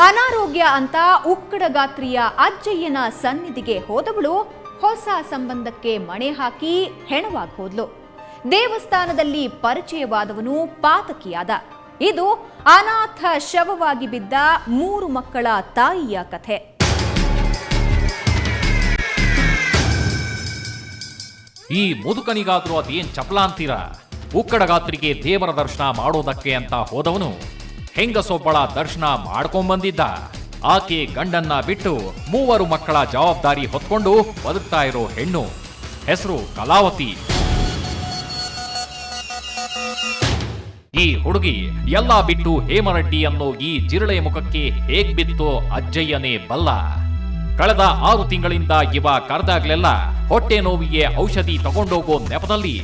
ಅನಾರೋಗ್ಯ ಅಂತ ಉಕ್ಕಡಗಾತ್ರಿಯ ಅಜ್ಜಯ್ಯನ ಸನ್ನಿಧಿಗೆ ಹೋದವಳು ಹೊಸ ಸಂಬಂಧಕ್ಕೆ ಮಣೆ ಹಾಕಿ ಹೆಣವಾಗಿ ಹೋದ್ಲು. ದೇವಸ್ಥಾನದಲ್ಲಿ ಪರಿಚಯವಾದವನು ಪಾತಕಿಯಾದ. ಇದು ಅನಾಥ ಶವವಾಗಿ ಬಿದ್ದ 3 ಮಕ್ಕಳ ತಾಯಿಯ ಕಥೆ. ಈ ಮುದುಕನಿಗಾದ್ರೂ ಅದೇನ್ ಚಪಲ ಅಂತೀರ? ಉಕ್ಕಡಗಾತ್ರಿಗೆ ದೇವರ ದರ್ಶನ ಮಾಡೋದಕ್ಕೆ ಅಂತ ಹೋದವನು ಹೆಂಗಸೊಬ್ಬಳ ದರ್ಶನ ಮಾಡ್ಕೊಂಡ್ಬಂದಿದ್ದ. ಆಕೆ ಗಂಡನ್ನ ಬಿಟ್ಟು 3 ಮಕ್ಕಳ ಜವಾಬ್ದಾರಿ ಹೊತ್ಕೊಂಡು ಬದುಕ್ತಾ ಇರೋ ಹೆಣ್ಣು. ಹೆಸರು ಕಲಾವತಿ. ಈ ಹುಡುಗಿ ಎಲ್ಲಾ ಬಿಟ್ಟು ಹೇಮರೆಡ್ಡಿ ಅನ್ನೋ ಈ ಜಿರಳೆ ಮುಖಕ್ಕೆ ಹೇಗ್ ಬಿತ್ತೋ ಅಜ್ಜಯ್ಯನೇ ಬಲ್ಲ. ಕಳೆದ 6 ತಿಂಗಳಿಂದ ಇವ ಕರೆದಾಗ್ಲೆಲ್ಲ ಹೊಟ್ಟೆ ನೋವಿಗೆ ಔಷಧಿ ತಗೊಂಡೋಗೋ ನೆಪದಲ್ಲಿ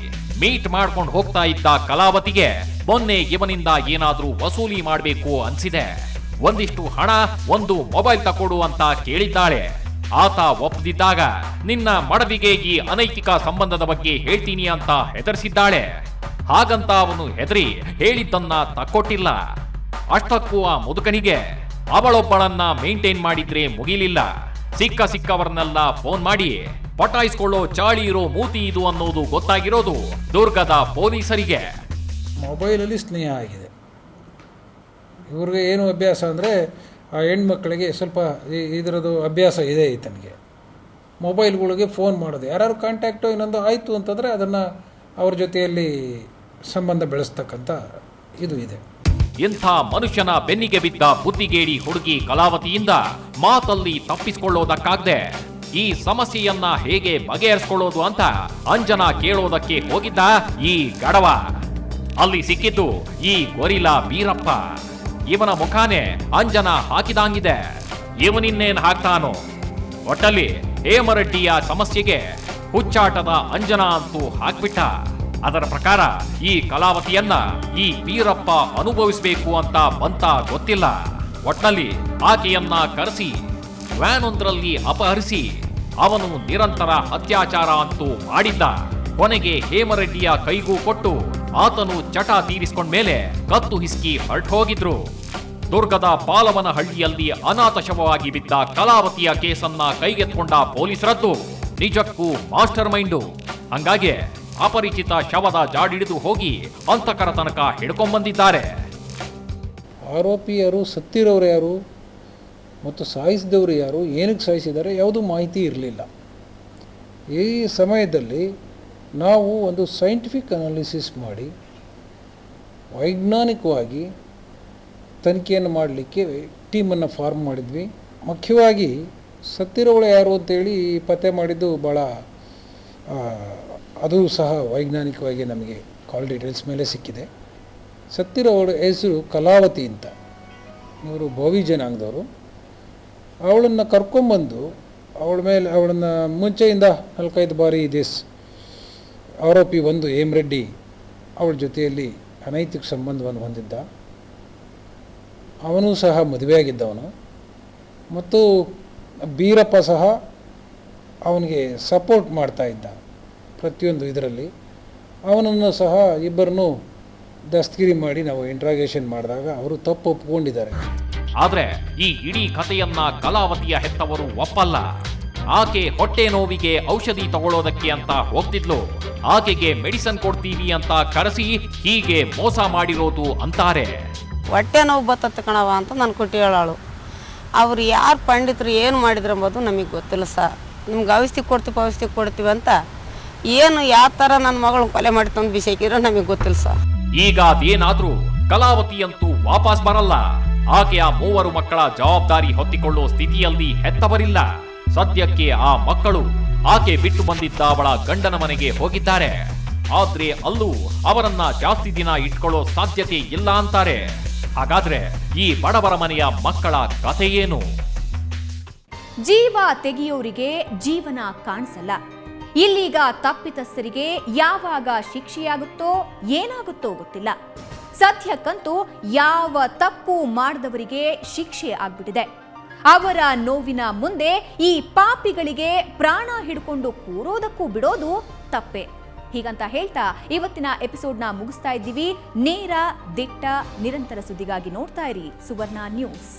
ಮೀಟ್ ಮಾಡ್ಕೊಂಡು ಹೋಗ್ತಾ ಇದ್ದ ಕಲಾವತಿಗೆ ಮೊನ್ನೆ ಇವನಿಂದ ಏನಾದ್ರೂ ವಸೂಲಿ ಮಾಡಬೇಕು ಅನ್ಸಿದೆ. ಒಂದಿಷ್ಟು ಹಣ, ಒಂದು ಮೊಬೈಲ್ ತಕೊಡು ಅಂತ ಕೇಳಿದ್ದಾಳೆ. ಆತ ಒಪ್ಪದಿದ್ದಾಗ ನಿನ್ನ ಮಡವಿಗೆ ಈ ಅನೈತಿಕ ಸಂಬಂಧದ ಬಗ್ಗೆ ಹೇಳ್ತೀನಿ ಅಂತ ಹೆದರಿಸಿದ್ದಾಳೆ. ಹಾಗಂತ ಅವನು ಹೆದರಿ ಹೇಳಿದ್ದನ್ನ ತಕ್ಕೊಟ್ಟಿಲ್ಲ. ಅಷ್ಟಕ್ಕೂ ಆ ಮುದುಕನಿಗೆ ಅವಳೊಬ್ಬಳನ್ನ ಮೇಂಟೈನ್ ಮಾಡಿದ್ರೆ ಮುಗಿಲಿಲ್ಲ. ಸಿಕ್ಕವರನ್ನೆಲ್ಲ ಫೋನ್ ಮಾಡಿ ಪಟಾಯಿಸ್ಕೊಳ್ಳೋ ಚಾಳಿ ಇರೋ ಮೂತಿ ಇದು ಅನ್ನೋದು ಗೊತ್ತಾಗಿರೋದು ದುರ್ಗದ ಪೊಲೀಸರಿಗೆ. ಮೊಬೈಲಲ್ಲಿ ಸ್ನೇಹ ಆಗಿದೆ. ಇವ್ರಿಗೆ ಏನು ಅಭ್ಯಾಸ ಅಂದರೆ ಆ ಹೆಣ್ಮಕ್ಳಿಗೆ ಸ್ವಲ್ಪ ಇದರದ್ದು ಅಭ್ಯಾಸ ಇದೆ. ಈತನಿಗೆ ಮೊಬೈಲ್ಗಳಿಗೆ ಫೋನ್ ಮಾಡೋದು, ಯಾರು ಕಾಂಟ್ಯಾಕ್ಟು ಇನ್ನೊಂದು ಆಯಿತು ಅಂತಂದರೆ ಅದನ್ನು ಅವ್ರ ಜೊತೆಯಲ್ಲಿ ಸಂಬಂಧ ಬೆಳೆಸ್ತಕ್ಕಂಥ ಇದು ಇದೆ. ಇಂಥ ಮನುಷ್ಯನ ಬೆನ್ನಿಗೆ ಬಿದ್ದ ಬುದ್ಧಿಗೇಡಿ ಹುಡುಗಿ ಕಲಾವತಿಯಿಂದ ಮಾತಲ್ಲಿ ತಪ್ಪಿಸಿಕೊಳ್ಳೋದಕ್ಕಾಗದೆ ಈ ಸಮಸ್ಯೆಯನ್ನ ಹೇಗೆ ಬಗೆಹರಿಸಿಕೊಳ್ಳೋದು ಅಂತ ಅಂಜನಾ ಕೇಳೋದಕ್ಕೆ ಹೋಗಿದ್ದ ಈ ಗಡವ. ಅಲ್ಲಿ ಸಿಕ್ಕಿದ್ದು ಈ ಗೊರಿಲಾ ಬೀರಪ್ಪ. ಇವನ ಮುಖಾನೇ ಅಂಜನಾ ಹಾಕಿದಂಗಿದೆ. ಇವನಿನ್ನೇನ್ ಹಾಕ್ತಾನೋ. ಒಟ್ಟಲ್ಲಿ ಹೇಮರೆಡ್ಡಿಯ ಸಮಸ್ಯೆಗೆ ಹುಚ್ಚಾಟದ ಅಂಜನಾ ಅಂತೂ ಹಾಕ್ಬಿಟ್ಟ. ಅದರ ಪ್ರಕಾರ ಈ ಕಲಾವತಿಯನ್ನ ಈ ಬೀರಪ್ಪ ಅನುಭವಿಸಬೇಕು ಅಂತ ಬಂತ ಗೊತ್ತಿಲ್ಲ. ಒಟ್ನಲ್ಲಿ ಆಕೆಯನ್ನ ಕರೆಸಿ ವ್ಯಾನ್ ಒಂದರಲ್ಲಿ ಅಪಹರಿಸಿ ಅವನು ನಿರಂತರ ಅತ್ಯಾಚಾರ ಅಂತೂ ಮಾಡಿದ್ದ. ಕೊನೆಗೆ ಹೇಮರೆಡ್ಡಿಯ ಕೈಗೂ ಕೊಟ್ಟು ಆತನು ಚಟ ತೀರಿಸಿಕೊಂಡ್ಮೇಲೆ ಕತ್ತು ಹಿಸ್ಕಿ ಹೊರಟು ಹೋಗಿದ್ರು. ದುರ್ಗದ ಪಾಲವನಹಳ್ಳಿಯಲ್ಲಿ ಅನಾಥ ಶವವಾಗಿ ಬಿದ್ದ ಕಲಾವತಿಯ ಕೇಸನ್ನ ಕೈಗೆತ್ಕೊಂಡ ಪೊಲೀಸರದ್ದು ನಿಜಕ್ಕೂ ಮಾಸ್ಟರ್ ಮೈಂಡು. ಹಂಗಾಗಿ ಅಪರಿಚಿತ ಶವದ ಜಾಡಿಡಿದು ಹೋಗಿ ಅಂತಕರ ತನಕ ಹಿಡ್ಕೊಂಡ್ಬಂದಿದ್ದಾರೆ. ಆರೋಪಿಯರು ಸತ್ತಿರೋರು ಯಾರು ಮತ್ತು ಸಾಯಿಸಿದವರು ಯಾರು, ಏನಕ್ಕೆ ಸಾಯಿಸಿದ್ದಾರೆ, ಯಾವುದೂ ಮಾಹಿತಿ ಇರಲಿಲ್ಲ. ಈ ಸಮಯದಲ್ಲಿ ನಾವು ಒಂದು ಸೈಂಟಿಫಿಕ್ ಅನಾಲಿಸಿಸ್ ಮಾಡಿ ವೈಜ್ಞಾನಿಕವಾಗಿ ತನಿಖೆಯನ್ನು ಮಾಡಲಿಕ್ಕೆ ಟೀಮನ್ನು ಫಾರ್ಮ್ ಮಾಡಿದ್ವಿ. ಮುಖ್ಯವಾಗಿ ಸತ್ತಿರೋಳು ಯಾರು ಅಂತೇಳಿ ಪತ್ತೆ ಮಾಡಿದ್ದು ಭಾಳ ಅದು ಸಹ ವೈಜ್ಞಾನಿಕವಾಗಿ ನಮಗೆ ಕಾಲ್ ಡೀಟೇಲ್ಸ್ ಮೇಲೆ ಸಿಕ್ಕಿದೆ. ಸತ್ತಿರೋಳ ಹೆಸರು ಕಲಾವತಿ ಅಂತ. ಇವರು ಬೋವಿ ಜನಾಂಗದವರು. ಅವಳನ್ನು ಕರ್ಕೊಂಬಂದು ಅವಳನ್ನು ಮುಂಚೆಯಿಂದ 4-5 ಬಾರಿ ಆರೋಪಿ ಒಂದು ಹೇಮರೆಡ್ಡಿ ಅವಳ ಜೊತೆಯಲ್ಲಿ ಅನೈತಿಕ ಸಂಬಂಧವನ್ನು ಹೊಂದಿದ್ದ. ಅವನು ಸಹ ಮದುವೆಯಾಗಿದ್ದವನು ಮತ್ತು ಬೀರಪ್ಪ ಸಹ ಅವನಿಗೆ ಸಪೋರ್ಟ್ ಮಾಡ್ತಾ ಇದ್ದ ಪ್ರತಿಯೊಂದು ಇದರಲ್ಲಿ. ಅವನನ್ನು ಸಹ ಇಬ್ಬರನ್ನು ದಸ್ತಗಿರಿ ಮಾಡಿ ನಾವು ಇಂಟ್ರಾಗೇಷನ್ ಮಾಡಿದಾಗ ಅವರು ತಪ್ಪು ಒಪ್ಪಿಕೊಂಡಿದ್ದಾರೆ. ಆದ್ರೆ ಈ ಇಡೀ ಕಥೆಯನ್ನ ಕಲಾವತಿಯ ಹೆತ್ತವರು ಒಪ್ಪಲ್ಲ. ಆಕೆ ಹೊಟ್ಟೆ ನೋವಿಗೆ ಔಷಧಿ ತಗೊಳ್ಳೋದಕ್ಕೆ ಅಂತ ಹೋಗ್ತಿದ್ಲು. ಆಕೆಗೆ ಮೆಡಿಸನ್ ಕೊಡ್ತೀವಿ ಅಂತ ಕರೆಸಿ ಹೀಗೆ ಮೋಸ ಮಾಡಿರೋದು ಅಂತಾರೆ. ಹೊಟ್ಟೆ ನೋವು ಬತ್ತತ್ತ ಕಣವ ಅಂತ ನಾನು ಕೊಟ್ಟು ಹೇಳಾಳು. ಅವ್ರು ಯಾರು ಪಂಡಿತರು ಏನು ಮಾಡಿದ್ರು ಎಂಬುದು ನಮಗೆ ಗೊತ್ತಿಲ್ಲ ಸರ್. ನಿಮ್ಗೆ ಔಷಧಿ ಕೊಡ್ತೀವಿ ಅಂತ ಏನು ಯಾವ ಥರ ನನ್ನ ಮಗಳು ಕೊಲೆ ಮಾಡಿ ತಂದು ಬಿಸಾಕಿರೋ ನಮಗೆ ಗೊತ್ತಿಲ್ಲ ಸರ್. ಈಗ ಅದೇನಾದ್ರೂ ಕಲಾವತಿಯಂತೂ ವಾಪಸ್ ಬರಲ್ಲ. ಆಕೆಯ 3 ಮಕ್ಕಳ ಜವಾಬ್ದಾರಿ ಹೊತ್ತಿಕೊಳ್ಳೋ ಸ್ಥಿತಿಯಲ್ಲಿ ಹೆತ್ತವರಿಲ್ಲ. ಸದ್ಯಕ್ಕೆ ಆ ಮಕ್ಕಳು ಆಕೆ ಬಿಟ್ಟು ಬಂದಿದ್ದ ಅವಳ ಗಂಡನ ಮನೆಗೆ ಹೋಗಿದ್ದಾರೆ. ಆದ್ರೆ ಅಲ್ಲೂ ಅವರನ್ನ ಜಾಸ್ತಿ ದಿನ ಇಟ್ಕೊಳ್ಳೋ ಸಾಧ್ಯತೆ ಇಲ್ಲ ಅಂತಾರೆ. ಹಾಗಾದ್ರೆ ಈ ಬಡವರ ಮನೆಯ ಮಕ್ಕಳ ಕಥೆ ಏನು? ಜೀವ ತೆಗೆಯೋರಿಗೆ ಜೀವನ ಕಾಣಿಸಲ್ಲ. ಇಲ್ಲೀಗ ತಪ್ಪಿತಸ್ಥರಿಗೆ ಯಾವಾಗ ಶಿಕ್ಷೆಯಾಗುತ್ತೋ ಏನಾಗುತ್ತೋ ಗೊತ್ತಿಲ್ಲ. ಸದ್ಯಕ್ಕಂತೂ ಯಾವ ತಪ್ಪು ಮಾಡಿದವರಿಗೆ ಶಿಕ್ಷೆ ಆಗ್ಬಿಟ್ಟಿದೆ. ಅವರ ನೋವಿನ ಮುಂದೆ ಈ ಪಾಪಿಗಳಿಗೆ ಪ್ರಾಣ ಹಿಡ್ಕೊಂಡು ಕೂರೋದಕ್ಕೂ ಬಿಡೋದು ತಪ್ಪೆ. ಹೀಗಂತ ಹೇಳ್ತಾ ಇವತ್ತಿನ ಎಪಿಸೋಡ್ನ ಮುಗಿಸ್ತಾ ಇದ್ದೀವಿ. ನೇರ, ದಿಟ್ಟ, ನಿರಂತರ ಸುದ್ದಿಗಾಗಿ ನೋಡ್ತಾ ಇರಿ ಸುವರ್ಣ ನ್ಯೂಸ್.